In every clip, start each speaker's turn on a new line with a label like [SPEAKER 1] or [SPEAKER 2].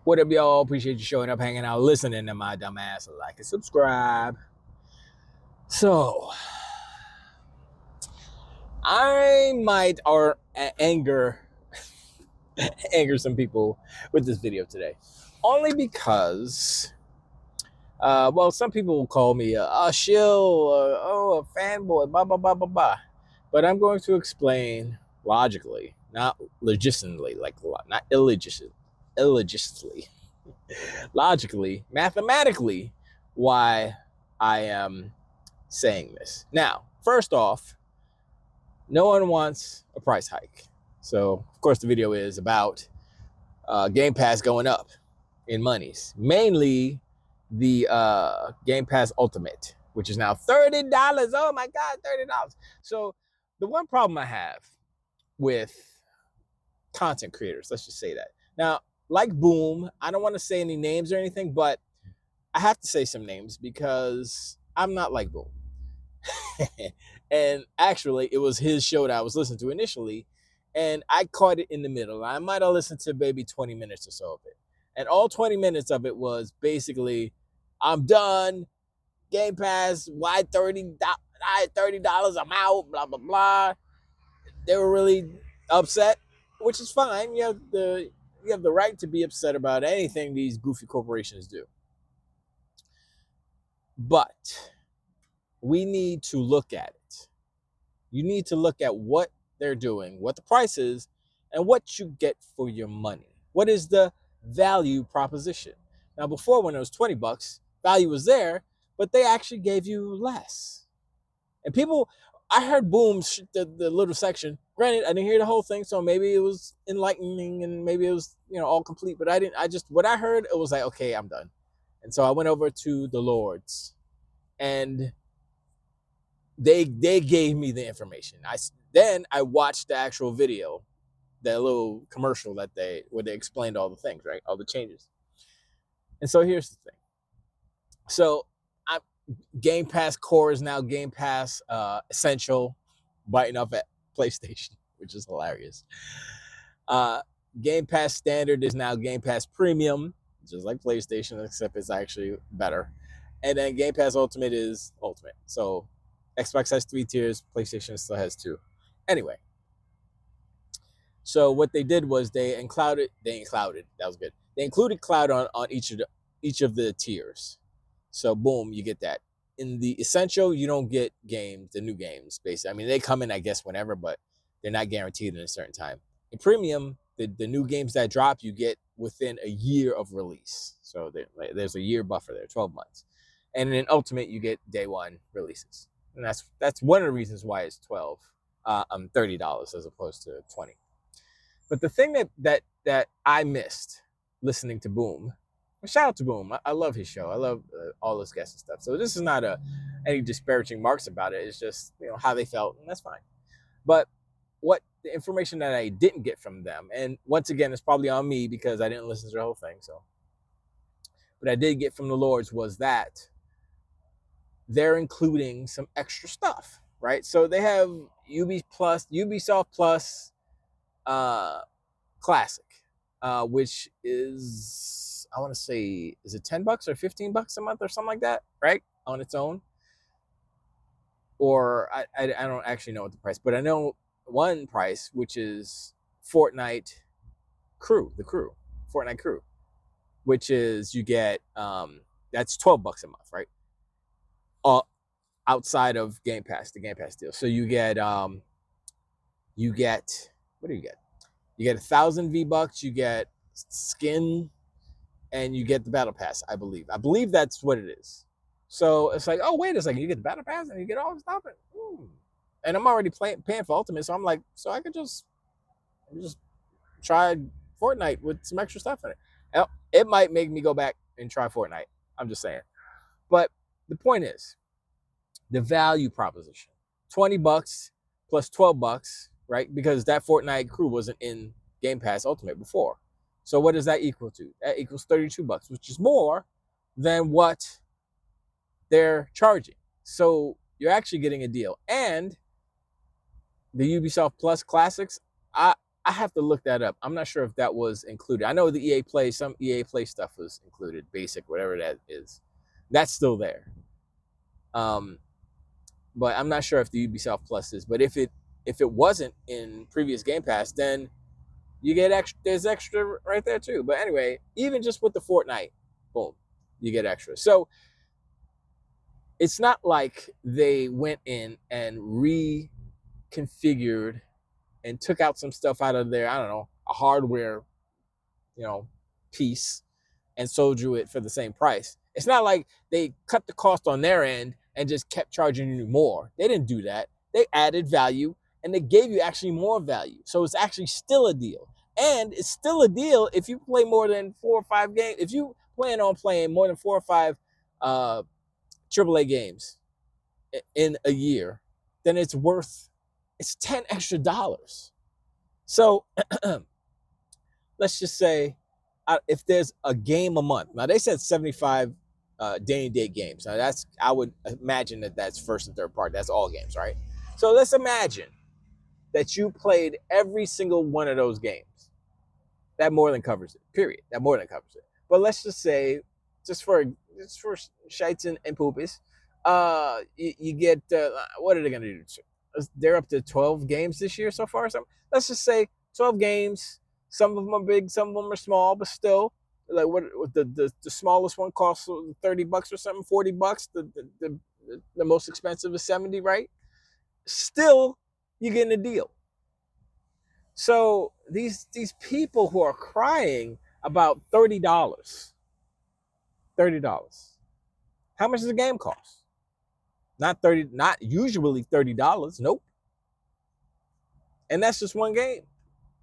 [SPEAKER 1] What up, y'all? Appreciate you showing up, hanging out, listening to my dumb ass. Like and subscribe. So, I might or anger some people with this video today, only because, well, some people will call me a shill, a fanboy, blah blah blah blah blah. But I'm going to explain logically, not legitimately, like not illegitimately, logically, mathematically, why I am saying this. Now, first off, no one wants a price hike. So, of course, the video is about Game Pass going up in monies, mainly the Game Pass Ultimate, which is now $30. Oh my God, $30. So, the one problem I have with content creators, let's just say that. Now, like Boom, I don't want to say any names or anything, but I have to say some names because I'm not like Boom. And actually, it was his show that I was listening to initially, and I caught it in the middle. I might have listened to maybe 20 minutes or so of it. And all 20 minutes of it was basically, I'm done. Game Pass, why $30? I'm out, blah, blah, blah. They were really upset, which is fine. You have the right to be upset about anything these goofy corporations do. But we need to look at it. You need to look at what they're doing, what the price is, and what you get for your money. What is the value proposition? Now, before, when it was $20, value was there, but they actually gave you less. And people, I heard Boom, the little section. Granted, I didn't hear the whole thing, so maybe it was enlightening and maybe it was, all complete. But what I heard, it was like, okay, I'm done. And so I went over to the Lords, and they gave me the information. Then I watched the actual video, that little commercial where they explained all the things, right? All the changes. And so here's the thing. So Game Pass Core is now Game Pass Essential, biting up at PlayStation, which is hilarious. Game Pass Standard is now Game Pass Premium, just like PlayStation, except it's actually better. And then Game Pass Ultimate is Ultimate. So Xbox has 3 tiers, PlayStation still has 2. Anyway, so what they did was they included, that was good. They included cloud on each of the tiers. So boom, you get that. In the Essential, you don't get the new games, basically. I mean, they come in, I guess, whenever, but they're not guaranteed in a certain time. In Premium, the new games that drop, you get within a year of release. So there's a year buffer there, 12 months. And in Ultimate, you get day one releases. And that's one of the reasons why it's $30 as opposed to 20. But the thing that I missed listening to Boom, shout out to Boom. I love his show. I love all his guests and stuff. So this is not any disparaging marks about it. It's just how they felt, and that's fine. But what the information that I didn't get from them, and once again, it's probably on me because I didn't listen to the whole thing. So, but I did get from the Lords was that they're including some extra stuff, right? So they have Ubisoft Plus Classic, which is, I want to say, is it $10 or $15 a month or something like that, right? On its own. Or I don't actually know what the price, but I know one price, which is Fortnite Crew, Fortnite Crew, which is you get that's $12 a month, right? Outside of Game Pass, the Game Pass deal. So you get what do you get? You get 1,000 V-Bucks, you get skin, and you get the Battle Pass, I believe. I believe that's what it is. So it's like, oh, wait a second, you get the Battle Pass and you get all this stuff. And I'm already paying for Ultimate, so I'm like, so I could just try Fortnite with some extra stuff in it. It might make me go back and try Fortnite. I'm just saying. But the point is, the value proposition. $20 plus $12, right? Because that Fortnite Crew wasn't in Game Pass Ultimate before. So what does that equal to? That equals $32, which is more than what they're charging. So you're actually getting a deal. And the Ubisoft Plus Classics, I have to look that up. I'm not sure if that was included. I know the EA Play, some EA Play stuff was included, basic, whatever that is. That's still there. But I'm not sure if the Ubisoft Plus is. But if it wasn't in previous Game Pass, then you get extra. There's extra right there too. But anyway, even just with the Fortnite, boom, you get extra. So it's not like they went in and reconfigured and took out some stuff out of their, I don't know, a hardware, piece and sold you it for the same price. It's not like they cut the cost on their end and just kept charging you more. They didn't do that. They added value and they gave you actually more value. So it's actually still a deal. And it's still a deal if you play more than 4 or 5 games. If you plan on playing more than 4 or 5 AAA games in a year, then it's $10 extra. So let's just say if there's a game a month. Now they said 75 day-and-date games. Now I would imagine that that's first and third party. That's all games, right? So let's imagine that you played every single one of those games. That more than covers it. Period. That more than covers it. But let's just say, just for shites and poopies, you get what are they going to do? They're up to 12 games this year so far. So let's just say 12 games. Some of them are big, some of them are small, but still, like what the smallest one costs $30 or something, $40. The most expensive is 70, right? Still, you're getting a deal. So these people who are crying about $30, how much does a game cost? Not usually $30. Nope. And that's just one game.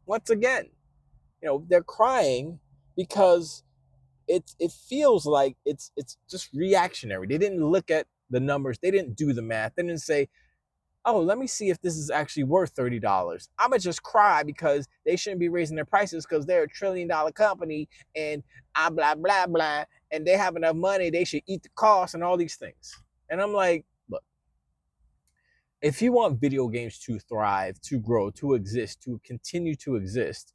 [SPEAKER 1] Once again, they're crying because it feels like it's just reactionary. They didn't look at the numbers. They didn't do the math. They didn't say, oh, let me see if this is actually worth $30. I'm going to just cry because they shouldn't be raising their prices because they're $1 trillion company and blah, blah, blah. And they have enough money. They should eat the cost and all these things. And I'm like, look, if you want video games to thrive, to grow, to exist, to continue to exist,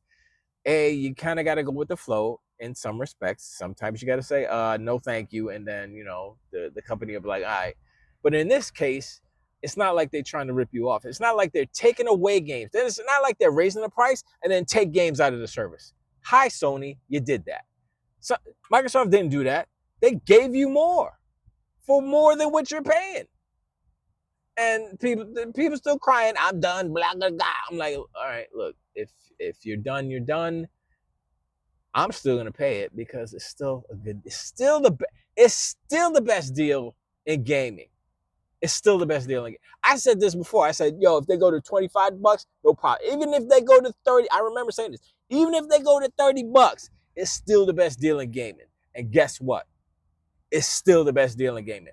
[SPEAKER 1] you kind of got to go with the flow in some respects. Sometimes you got to say, no, thank you. And then, the company will be like, all right. But in this case, it's not like they're trying to rip you off. It's not like they're taking away games. It's not like they're raising the price and then take games out of the service. Hi, Sony, you did that. So Microsoft didn't do that. They gave you more for more than what you're paying. And people still crying, I'm done, blah, blah, blah. I'm like, all right, look, if you're done, you're done. I'm still gonna pay it because it's still the best deal in gaming. It's still the best deal. I said this before. I said, yo, if they go to $25, no problem. Even if they go to 30, I remember saying this. Even if they go to $30, it's still the best deal in gaming. And guess what? It's still the best deal in gaming.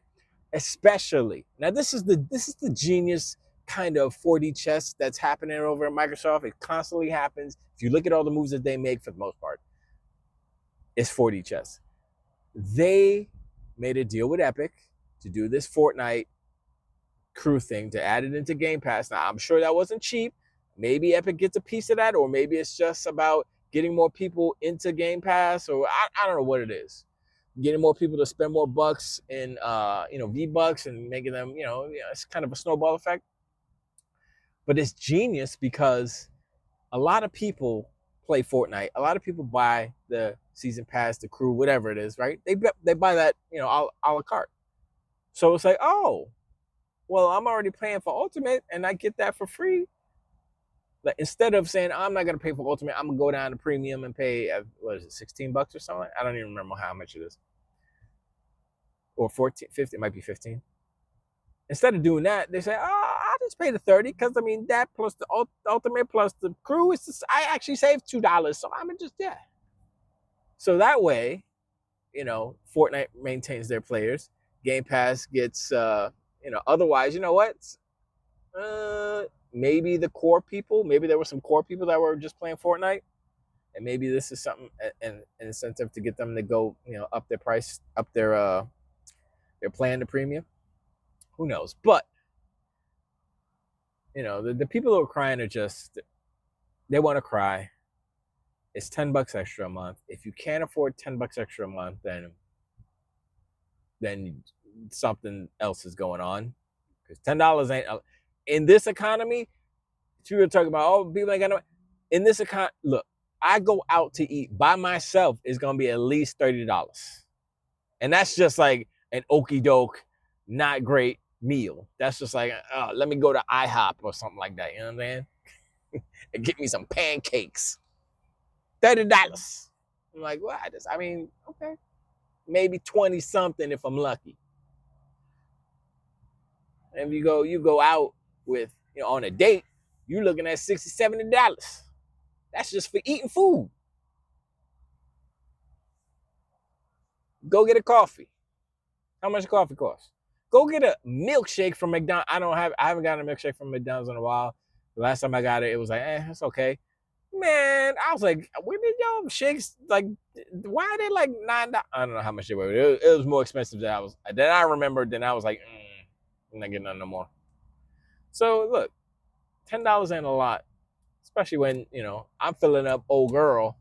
[SPEAKER 1] Especially now, this is the genius kind of 4D chess that's happening over at Microsoft. It constantly happens. If you look at all the moves that they make, for the most part, it's 4D chess. They made a deal with Epic to do this Fortnite crew thing, to add it into Game Pass. Now, I'm sure that wasn't cheap. Maybe Epic gets a piece of that, or maybe it's just about getting more people into Game Pass, or I don't know what it is. Getting more people to spend more bucks in V-Bucks and making them, it's kind of a snowball effect. But it's genius because a lot of people play Fortnite. A lot of people buy the season pass, the crew, whatever it is, right? They buy that, a la carte. So it's like, oh, well, I'm already paying for Ultimate and I get that for free. Like, instead of saying, I'm not going to pay for Ultimate, I'm going to go down to Premium and pay, what is it, $16 or something? I don't even remember how much it is. Or 14, 50, it might be 15. Instead of doing that, they say, oh, I'll just pay the 30 because, that plus the Ultimate plus the crew, I actually saved $2. So I'm just, yeah. So that way, Fortnite maintains their players. Game Pass gets, otherwise, you know what? Maybe the core people, maybe there were some core people that were just playing Fortnite. And maybe this is something, an incentive to get them to go, up their price, up their plan to premium. Who knows? But, the people who are crying are just, they want to cry. It's $10 extra a month. If you can't afford $10 extra a month, then something else is going on. Because $10 ain't in this economy. If you were talking about, oh, people ain't got no. In this economy, look, I go out to eat by myself, it's gonna be at least $30, and that's just like an okie doke, not great meal. That's just like, let me go to IHOP or something like that. You know what I'm saying? And get me some pancakes. $30. I'm like, what? I mean, okay, maybe 20 something if I'm lucky. And if you go out with, on a date, you're looking at $60, $70. That's just for eating food. Go get a coffee. How much coffee costs? Go get a milkshake from McDonald's. I haven't gotten a milkshake from McDonald's in a while. The last time I got it, it was like, it's okay. Man, I was like, where did y'all shakes, like, why are they like $9? I don't know how much they were. It was more expensive than I remembered. Then I was like, I'm not getting none no more. So look, $10 ain't a lot, especially when, I'm filling up old girl,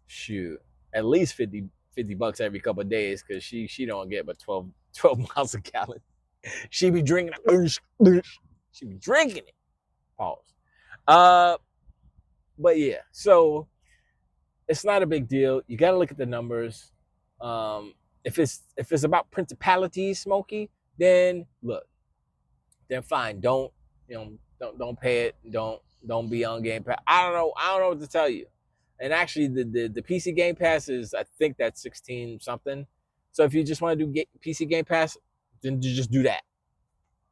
[SPEAKER 1] shoot, at least 50 bucks every couple of days, because she don't get but 12 miles a gallon. She be drinking it. She be drinking it. Pause. But yeah, so it's not a big deal. You got to look at the numbers. If it's about principalities, Smokey, then look, then fine. Don't pay it. Don't be on Gamepass. I don't know what to tell you. And actually, the PC Game Pass is, I think that's 16 something. So if you just want to do PC Game Pass, then you just do that.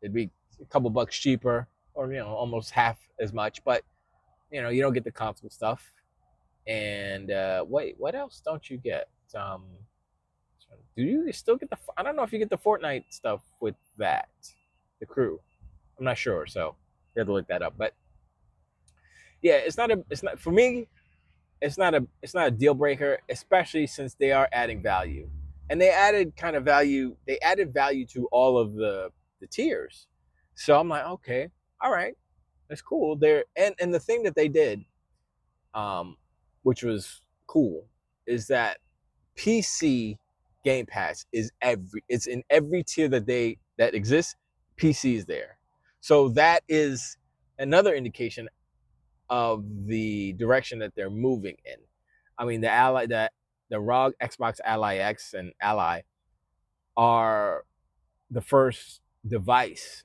[SPEAKER 1] It'd be a couple bucks cheaper, or almost half as much. But you don't get the console stuff. And wait, what else don't you get? Do you still get I don't know if you get the Fortnite stuff with that, the crew. I'm not sure, so you have to look that up. But yeah, it's not for me. It's not a deal breaker, especially since they are adding value, and they added value. They added value to all of the tiers. So I'm like, okay, all right, that's cool. And the thing that they did, which was cool, is that PC Game Pass it's in every tier that exists. PC is there, so that is another indication of the direction that they're moving in. I mean, the ROG Xbox Ally X and Ally are the first device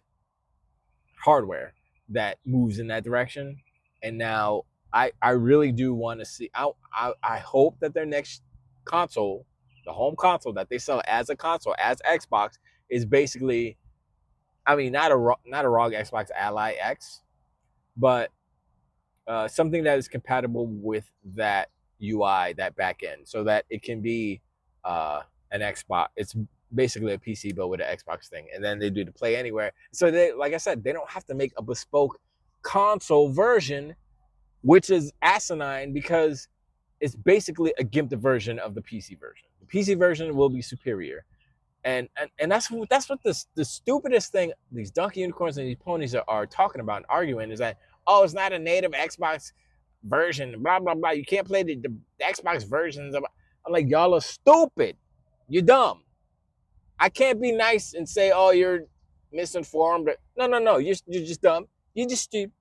[SPEAKER 1] hardware that moves in that direction, and now I really do want to see. I hope that their next console, the home console that they sell as a console, as Xbox, is basically, I mean, not a ROG Xbox Ally X, but something that is compatible with that UI, that back end, so that it can be an Xbox. It's basically a PC but with an Xbox thing, and then they do the play anywhere. So they, like I said, they don't have to make a bespoke console version, which is asinine because it's basically a gimped version of the PC version. The PC version will be superior, and that's what the stupidest thing these donkey unicorns and these ponies are talking about and arguing is that, oh, it's not a native Xbox version, blah blah blah. You can't play the Xbox versions of. I'm like, y'all are stupid. You're dumb. I can't be nice and say, oh, you're misinformed. No. You're just dumb. You're just stupid.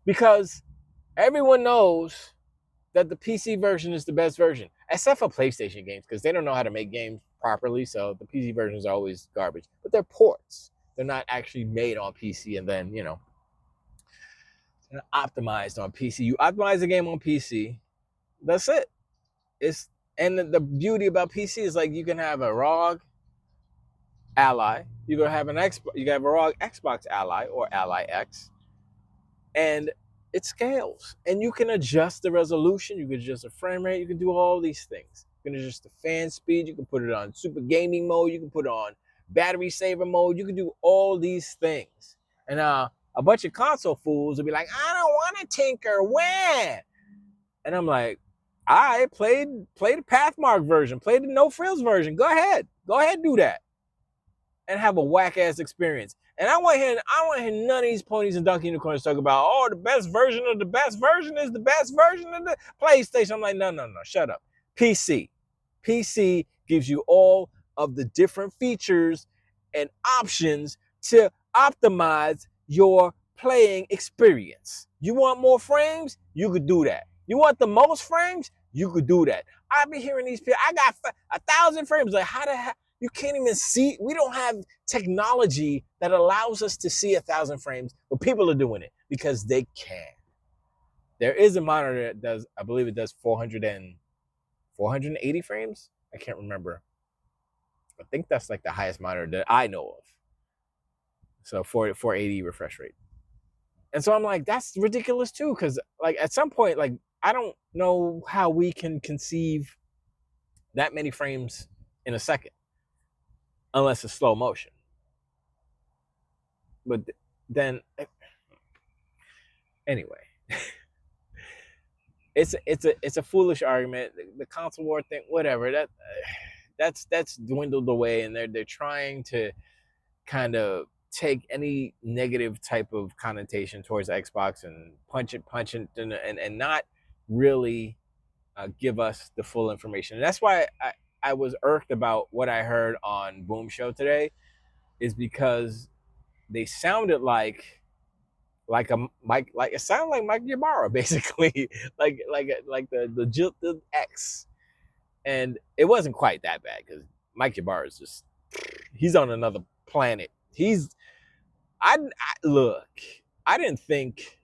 [SPEAKER 1] Because everyone knows that the PC version is the best version, except for PlayStation games, because they don't know how to make games properly, so the PC versions are always garbage. But they're ports. They're not actually made on PC and then, optimized on PC. You optimize the game on PC, that's it. And the beauty about PC is, like, you can have a ROG Ally, you can have you can have a ROG Xbox Ally or Ally X, and it scales, and you can adjust the resolution, you can adjust the frame rate, you can do all these things. You can adjust the fan speed, you can put it on super gaming mode, you can put it on battery saver mode, you can do all these things. And a bunch of console fools will be like, I don't want to tinker, when? And I'm like, I play the Pathmark version, play the No Frills version. Go ahead, do that. and have a whack ass experience. And I don't want to hear none of these ponies and donkey unicorns talk about, oh, the best version of the best version is the best version of the PlayStation. I'm like, no, shut up. PC gives you all of the different features and options to optimize your playing experience. You want more frames? You could do that. You want the most frames? You could do that. I be hearing these people, I got 1,000 frames. Like, how the heck? You can't even see. We don't have technology that allows us to see 1,000 frames, but people are doing it because they can. There is a monitor that does, I believe it does 480 frames. I can't remember. I think that's like the highest monitor that I know of. So 480 refresh rate. And so I'm like, that's ridiculous too, because like at some point, like I don't know how we can conceive that many frames in a second unless it's slow motion. But then anyway, it's a foolish argument. The console war thing, whatever. That's dwindled away, and they're trying to kind of take any negative type of connotation towards Xbox and punch it, and not really give us the full information. And that's why I was irked about what I heard on Boom Show today, is because they sounded like a Mike, like it sounded like Mike Ybarra, basically, like the X, and it wasn't quite that bad because Mike Ybarra is just, he's on another planet. Look, I didn't think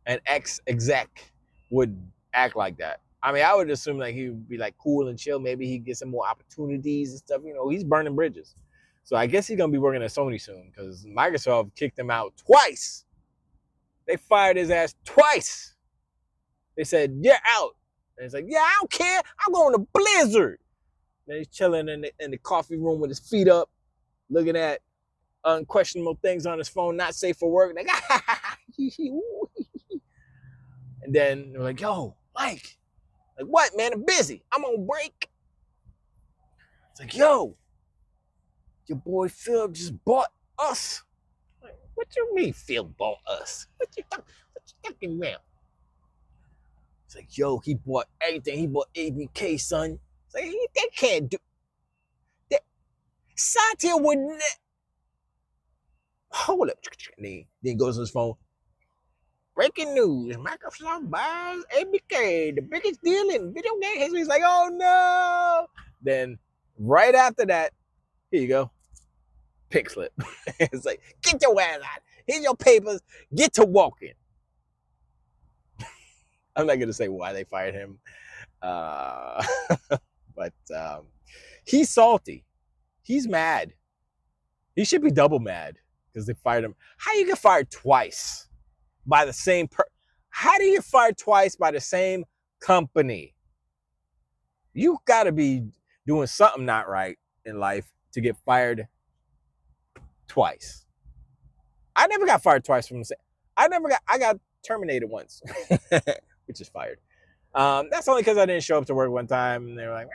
[SPEAKER 1] an ex-exec would act like that. I mean, I would assume like he would be like cool and chill. Maybe he'd get some more opportunities and stuff. You know, he's burning bridges. So I guess he's going to be working at Sony soon because Microsoft kicked him out twice. They fired his ass twice. They said, you're out. And he's like, yeah, I don't care. I'm going to Blizzard. And he's chilling in the coffee room with his feet up, looking at unquestionable things on his phone, not safe for work. Like, and then they're like, yo, Mike. Like, what, man? I'm busy. I'm on break. It's like, yo, your boy Phil just bought us. Like, what you mean Phil bought us? What you talking about? It's like, yo, he bought everything. He bought ABK, son. It's like, they can't do that. Satya wouldn't. Hold up. Then goes to his phone. Breaking news, Microsoft buys ABK, the biggest deal in video game history. He's like, oh no. Then right after that, here you go. Pick slip. It's like, get your ass out. Here's your papers. Get to walking. I'm not going to say why they fired him. But he's salty. He's mad. He should be double mad because they fired him. How you get fired twice by the same How do you get fired twice by the same company? You got to be doing something not right in life to get fired twice. I never got fired twice from the same. I got terminated once, which is fired. That's only because I didn't show up to work one time, and they were like,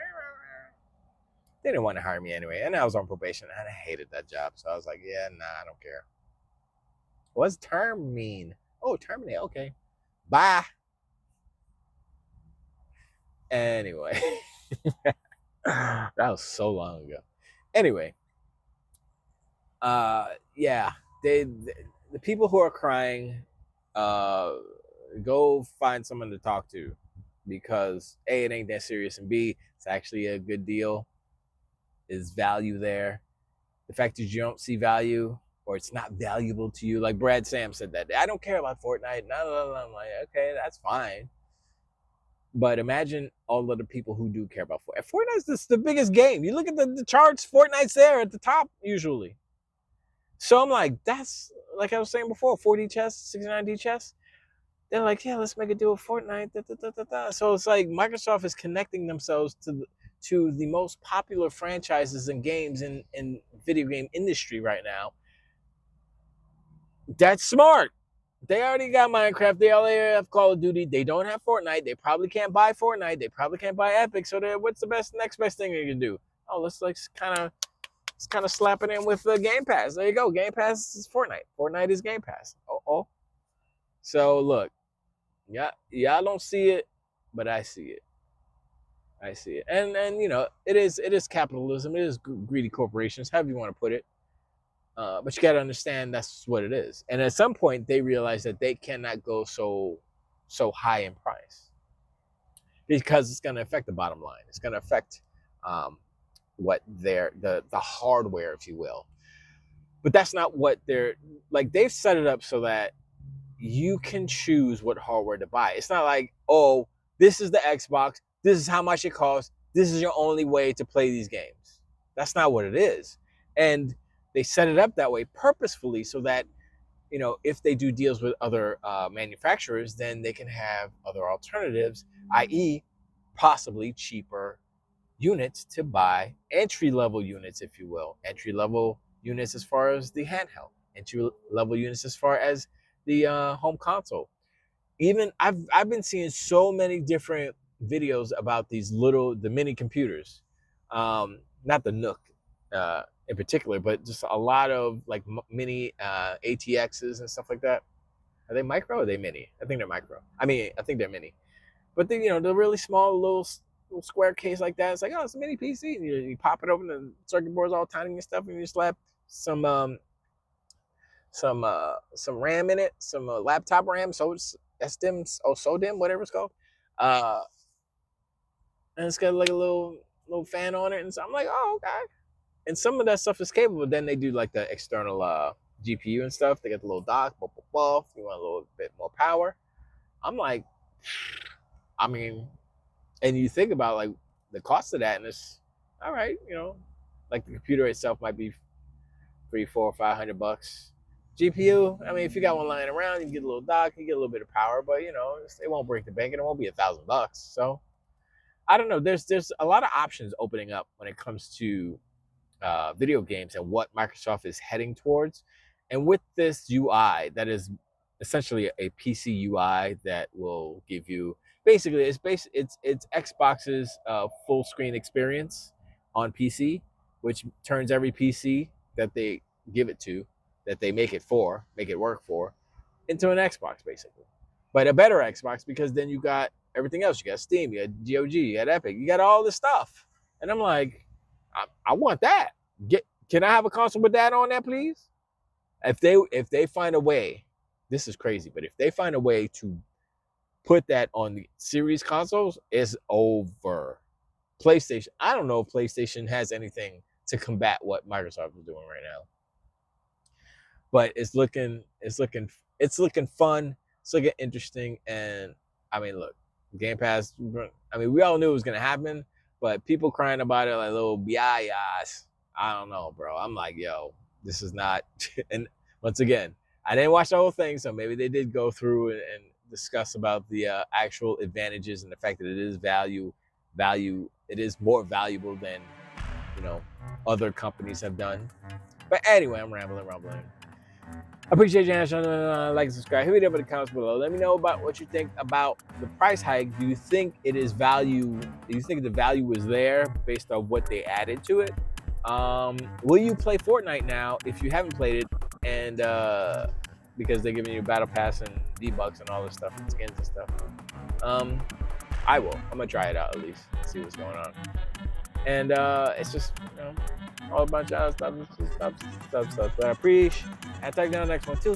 [SPEAKER 1] they didn't want to hire me anyway, and I was on probation, and I hated that job, so I was like, yeah, nah, I don't care. What's term mean? Oh, terminate. Okay, bye. Anyway, that was so long ago. Anyway, yeah, the people who are crying, go find someone to talk to, because A, it ain't that serious, and B, it's actually a good deal. Is value there? The fact that you don't see value, or it's not valuable to you, like Brad Sam said that, I don't care about Fortnite. No. I'm like, okay, that's fine. But imagine all of the people who do care about Fortnite. Fortnite's the biggest game. You look at the charts, Fortnite's there at the top usually. So I'm like, that's, like I was saying before, 4D chess, 69D chess. They're like, yeah, let's make a deal with Fortnite. So it's like Microsoft is connecting themselves to the most popular franchises and games in video game industry right now. That's smart. They already got Minecraft. They already have Call of Duty. They don't have Fortnite. They probably can't buy Fortnite. They probably can't buy Epic. So what's the next best thing they can do? Oh, let's like kind of It's kind of slapping in with Game Pass. There you go. Game Pass is Fortnite. Fortnite is Game Pass. Oh. So look, yeah, y'all don't see it, but I see it. I see it. And you know, it is capitalism. It is greedy corporations, however you want to put it. But you got to understand that's what it is. And at some point, they realize that they cannot go so high in price because it's going to affect the bottom line. It's going to affect what the hardware, if you will. But that's not what they're like. They've set it up so that you can choose what hardware to buy. It's not like, oh, this is the Xbox. This is how much it costs. This is your only way to play these games. That's not what it is. And they set it up that way purposefully so that, you know, if they do deals with other manufacturers, then they can have other alternatives, i.e. possibly cheaper units to buy, entry-level units, if you will. Entry-level units as far as the handheld. Entry-level units as far as the home console. Even I've been seeing so many different videos about the mini computers, not the Nook in particular, but just a lot of like mini ATXs and stuff like that. Are they micro or are they mini? I think they're micro. I think they're mini. But then, you know, the really small little square case like that, it's like, oh, it's a mini PC. And you pop it open, the circuit board's all tiny and stuff, and you slap some RAM in it, some laptop RAM, so it's SDIMM, SODIMM, whatever it's called. And it's got like a little fan on it, and so I'm like, oh, okay. And some of that stuff is capable. Then they do like the external GPU and stuff. They got the little dock, if you want a little bit more power. I'm like, I mean, and you think about like the cost of that, and it's all right, you know, like the computer itself might be $300, $400, $500. GPU, I mean, if you got one lying around, you can get a little dock, you get a little bit of power, but you know, it won't break the bank, and it won't be $1,000. So I don't know. There's a lot of options opening up when it comes to video games and what Microsoft is heading towards. And with this UI that is essentially a PC UI that will give you basically it's Xbox's full screen experience on PC, which turns every PC that they give it to, that they make it work for, into an Xbox basically. But a better Xbox, because then you got everything else. You got Steam, you got GOG, you got Epic, you got all this stuff. And I'm like, I want that. Can I have a console with that on there, please? If they find a way, this is crazy, but if they find a way to put that on the series consoles, it's over. PlayStation, I don't know if PlayStation has anything to combat what Microsoft is doing right now. But it's looking fun, it's looking interesting, and I mean, look, Game Pass, I mean, we all knew it was gonna happen, but people crying about it like little biayas. I don't know, bro. I'm like, yo, this is not. And once again, I didn't watch the whole thing, so maybe they did go through and discuss about the actual advantages and the fact that it is value. It is more valuable than, you know, other companies have done. But anyway, I'm rambling. I appreciate you answering. Like and subscribe. Hit me up in the comments below. Let me know about what you think about the price hike. Do you think it is value? Do you think the value is there based on what they added to it? Will you play Fortnite now if you haven't played it? And because they're giving you a battle pass and V-Bucks and all this stuff and skins and stuff. I will. I'm gonna try it out at least, see what's going on. And it's just, you know, all a bunch of stuff. But I appreciate. I'll talk to you on the next one too.